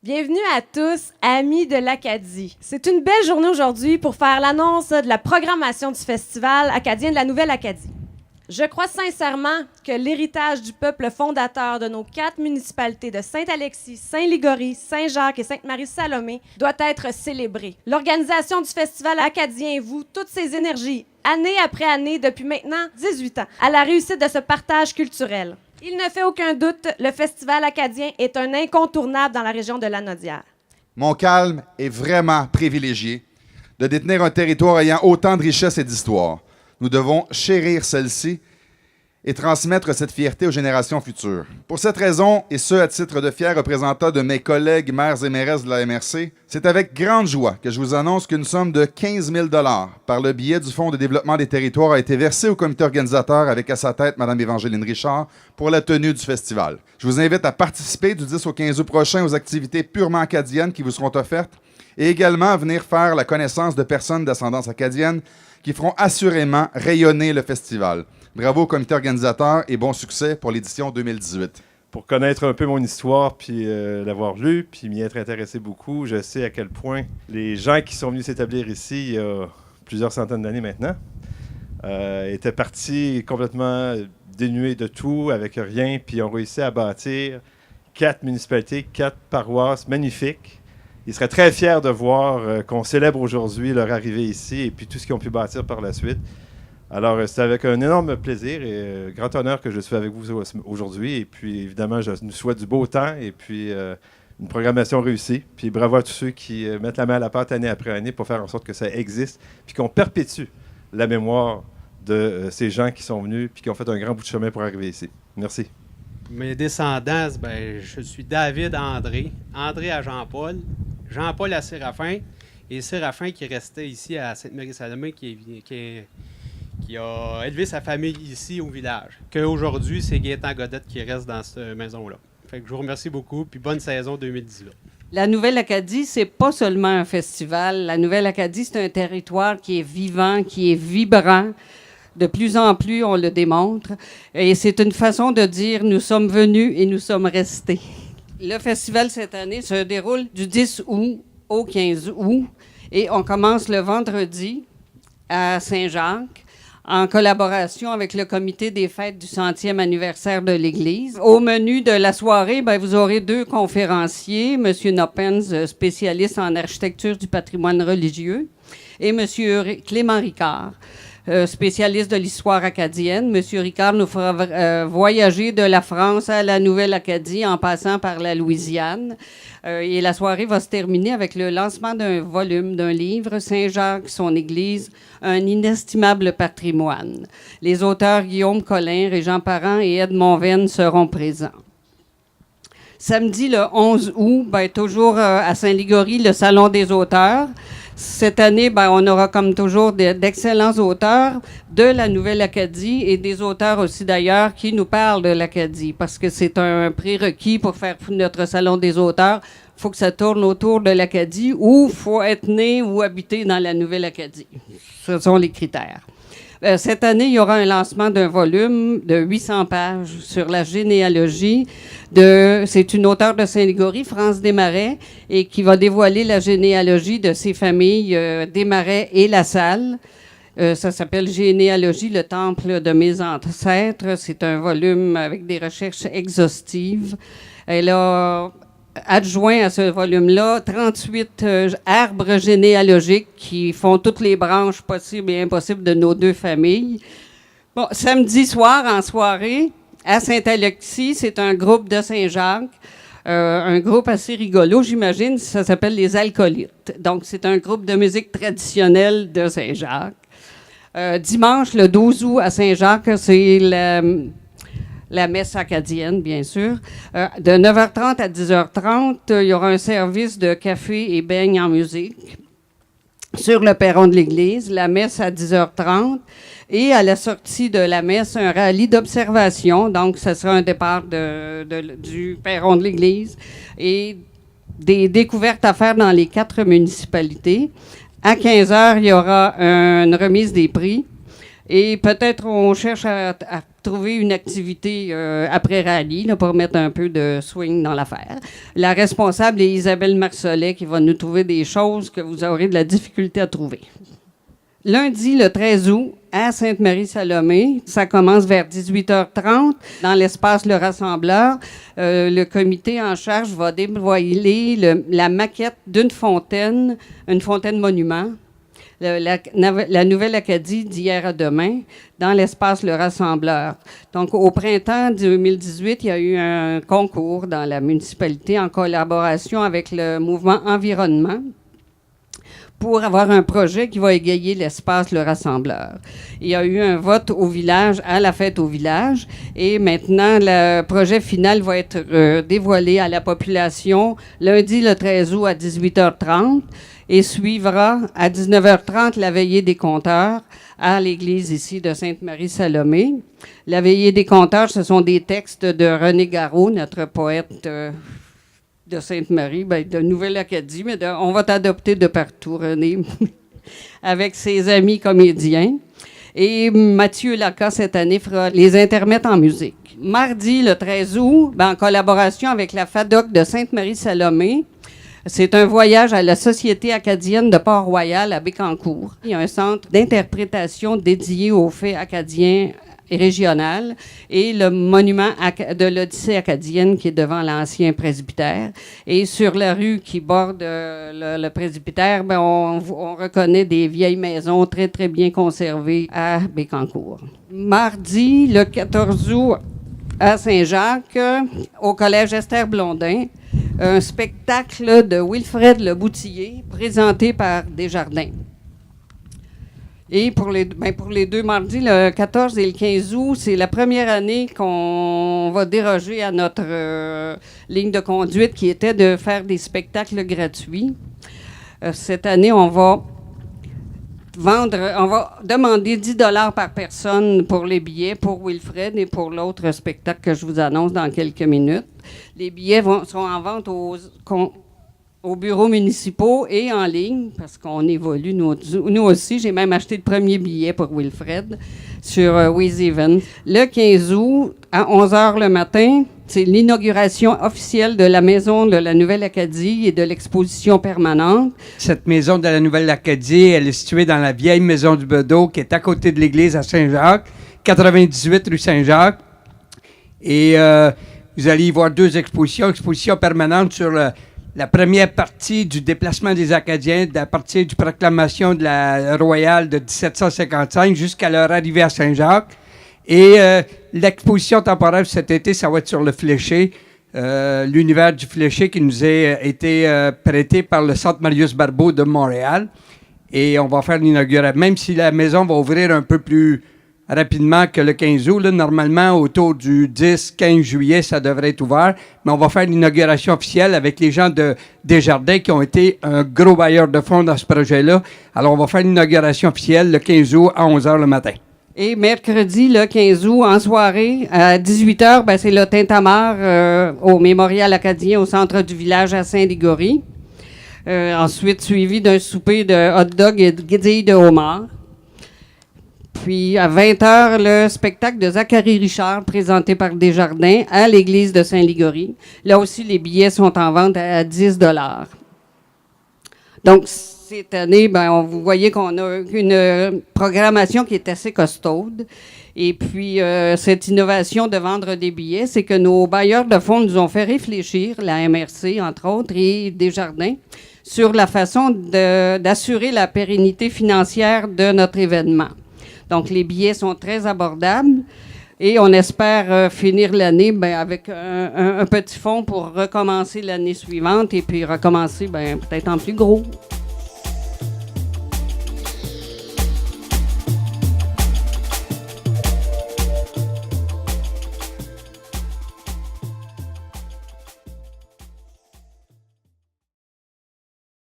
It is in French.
Bienvenue à tous, amis de l'Acadie. C'est une belle journée aujourd'hui pour faire l'annonce de la programmation du Festival acadien de la Nouvelle-Acadie. Je crois sincèrement que l'héritage du peuple fondateur de nos 4 municipalités de Saint-Alexis, Saint-Ligory, Saint-Jacques et Sainte-Marie-Salomé doit être célébrée. L'organisation du Festival acadien voue toutes ses énergies, année après année, depuis maintenant 18 ans, à la réussite de ce partage culturel. Il ne fait aucun doute, le Festival acadien est un incontournable dans la région de Lanaudière. Montcalm est vraiment privilégié de détenir un territoire ayant autant de richesses et d'histoire. Nous devons chérir celle-ci et transmettre cette fierté aux générations futures. Pour cette raison, et ce à titre de fier représentant de mes collègues maires et mairesses de la MRC, c'est avec grande joie que je vous annonce qu'une somme de 15 000 $ par le biais du Fonds de développement des territoires a été versée au comité organisateur avec à sa tête Mme Évangeline Richard pour la tenue du festival. Je vous invite à participer du 10 au 15 août prochain aux activités purement acadiennes qui vous seront offertes et également à venir faire la connaissance de personnes d'ascendance acadienne qui feront assurément rayonner le festival. Bravo au comité organisateur et bon succès pour l'édition 2018. Pour connaître un peu mon histoire, puis l'avoir lu, puis m'y être intéressé beaucoup, je sais à quel point les gens qui sont venus s'établir ici il y a plusieurs centaines d'années maintenant étaient partis complètement dénués de tout, avec rien, puis ont réussi à bâtir 4 municipalités, 4 paroisses magnifiques. Ils seraient très fiers de voir qu'on célèbre aujourd'hui leur arrivée ici et puis tout ce qu'ils ont pu bâtir par la suite. Alors, c'est avec un énorme plaisir et grand honneur que je suis avec vous aujourd'hui. Et puis, évidemment, je nous souhaite du beau temps et puis une programmation réussie. Puis, bravo à tous ceux qui mettent la main à la pâte année après année pour faire en sorte que ça existe puis qu'on perpétue la mémoire de ces gens qui sont venus puis qui ont fait un grand bout de chemin pour arriver ici. Merci. Mes descendants, je suis David à André, André à Jean-Paul, Jean-Paul à Séraphin et Séraphin qui restait ici à Sainte-Marie-Salomé qui a élevé sa famille ici au village. Qu'aujourd'hui, c'est Gaétan Godette qui reste dans cette maison-là. Fait que je vous remercie beaucoup, puis bonne saison 2018. La Nouvelle-Acadie, c'est pas seulement un festival. La Nouvelle-Acadie, c'est un territoire qui est vivant, qui est vibrant. De plus en plus, on le démontre. Et c'est une façon de dire « nous sommes venus et nous sommes restés ». Le festival, cette année, se déroule du 10 août au 15 août. Et on commence le vendredi à Saint-Jacques, en collaboration avec le comité des fêtes du 100e anniversaire de l'Église. Au menu de la soirée, vous aurez 2 conférenciers, M. Noppens, spécialiste en architecture du patrimoine religieux, et M. Clément Ricard, spécialiste de l'histoire acadienne. M. Ricard nous fera voyager de la France à la Nouvelle-Acadie en passant par la Louisiane. Et la soirée va se terminer avec le lancement d'un volume, d'un livre, Saint-Jacques, son Église, un inestimable patrimoine. Les auteurs Guillaume Collin, Régent Parent et Edmond Venn seront présents. Samedi, le 11 août, toujours à Saint-Ligory, le Salon des auteurs. Cette année, on aura comme toujours d'excellents auteurs de la Nouvelle-Acadie et des auteurs aussi d'ailleurs qui nous parlent de l'Acadie parce que c'est un prérequis pour faire notre Salon des auteurs. Il faut que ça tourne autour de l'Acadie ou il faut être né ou habiter dans la Nouvelle-Acadie. Ce sont les critères. Cette année, il y aura un lancement d'un volume de 800 pages sur la généalogie c'est une auteure de Saint-Ligory, France Desmarais, et qui va dévoiler la généalogie de ses familles Desmarais et Lassalle. Ça s'appelle Généalogie, le temple de mes ancêtres. C'est un volume avec des recherches exhaustives. Elle a adjoint à ce volume-là 38 arbres généalogiques qui font toutes les branches possibles et impossibles de nos 2 familles. Bon, samedi soir, en soirée, à Saint-Alexis, c'est un groupe de Saint-Jacques, un groupe assez rigolo, j'imagine, ça s'appelle les Alcoolites. Donc, c'est un groupe de musique traditionnelle de Saint-Jacques. Dimanche, le 12 août, à Saint-Jacques, c'est la messe acadienne, bien sûr. De 9h30 à 10h30, il y aura un service de café et beignes en musique sur le perron de l'église, la messe à 10h30. Et à la sortie de la messe, un rallye d'observation. Donc, ce sera un départ du perron de l'église et des découvertes à faire dans les 4 municipalités. À 15h, il y aura une remise des prix. Et peut-être on cherche à trouver une activité après rallye là, pour mettre un peu de swing dans l'affaire. La responsable est Isabelle Marcelet qui va nous trouver des choses que vous aurez de la difficulté à trouver. Lundi, le 13 août, à Sainte-Marie-Salomé, ça commence vers 18h30 dans l'espace Le Rassembleur. Le comité en charge va dévoiler la maquette d'une fontaine, une fontaine monument. La Nouvelle Acadie d'hier à demain dans l'espace Le Rassembleur. Donc, au printemps 2018, il y a eu un concours dans la municipalité en collaboration avec le mouvement Environnement pour avoir un projet qui va égayer l'espace Le Rassembleur. Il y a eu un vote au village, à la fête au village, et maintenant, le projet final va être dévoilé à la population lundi le 13 août à 18h30 et suivra à 19h30 la veillée des compteurs à l'église ici de Sainte-Marie-Salomé. La veillée des compteurs, ce sont des textes de René Garot, notre poète de Sainte-Marie, de Nouvelle-Acadie, mais on va t'adopter de partout, René, avec ses amis comédiens. Et Mathieu Laca, cette année, fera les intermèdes en musique. Mardi, le 13 août, en collaboration avec la FADOC de Sainte-Marie-Salomé, c'est un voyage à la Société acadienne de Port-Royal à Bécancour. Il y a un centre d'interprétation dédié aux faits acadiens et régional et le monument de l'Odyssée acadienne qui est devant l'ancien presbytère. Et sur la rue qui borde le presbytère, on reconnaît des vieilles maisons très, très bien conservées à Bécancour. Mardi, le 14 août, à Saint-Jacques, au collège Esther Blondin, un spectacle de Wilfred Le Boutillier présenté par Desjardins. Et pour les deux mardis, le 14 et le 15 août, c'est la première année qu'on va déroger à notre ligne de conduite qui était de faire des spectacles gratuits. Cette année, on va demander 10 $ par personne pour les billets pour Wilfred et pour l'autre spectacle que je vous annonce dans quelques minutes. Les billets sont en vente aux bureaux municipaux et en ligne, parce qu'on évolue nous aussi. J'ai même acheté le premier billet pour Wilfred sur WizEvent. Le 15 août, à 11h le matin, c'est l'inauguration officielle de la Maison de la Nouvelle-Acadie et de l'exposition permanente. Cette Maison de la Nouvelle-Acadie, elle est située dans la vieille Maison du Bedeau, qui est à côté de l'église à Saint-Jacques, 98 rue Saint-Jacques. Et vous allez y voir deux expositions. Exposition permanente sur la première partie du déplacement des Acadiens, à partir du proclamation de la royale de 1755 jusqu'à leur arrivée à Saint-Jacques. Et l'exposition temporaire cet été, ça va être sur le Fléché, l'univers du Fléché qui nous a été prêté par le Centre Marius Barbeau de Montréal. Et on va faire l'inauguration. Même si la maison va ouvrir un peu plus rapidement que le 15 août, là, normalement, autour du 10-15 juillet, ça devrait être ouvert. Mais on va faire l'inauguration officielle avec les gens de Desjardins qui ont été un gros bailleur de fonds dans ce projet-là. Alors, on va faire l'inauguration officielle le 15 août à 11h le matin. Et mercredi, le 15 août, en soirée, à 18h, c'est le tintamarre au Mémorial acadien au centre du village à Saint-Ligory. Ensuite, suivi d'un souper de hot-dog et de guédilles de homard. Puis, à 20h, le spectacle de Zachary Richard, présenté par Desjardins, à l'église de Saint-Ligory. Là aussi, les billets sont en vente à 10 $. Donc, cette année, vous voyez qu'on a une programmation qui est assez costaude. Et puis, cette innovation de vendre des billets, c'est que nos bailleurs de fonds nous ont fait réfléchir, la MRC, entre autres, et Desjardins, sur la façon d'assurer la pérennité financière de notre événement. Donc, les billets sont très abordables et on espère finir l'année avec un petit fonds pour recommencer l'année suivante et puis recommencer peut-être en plus gros.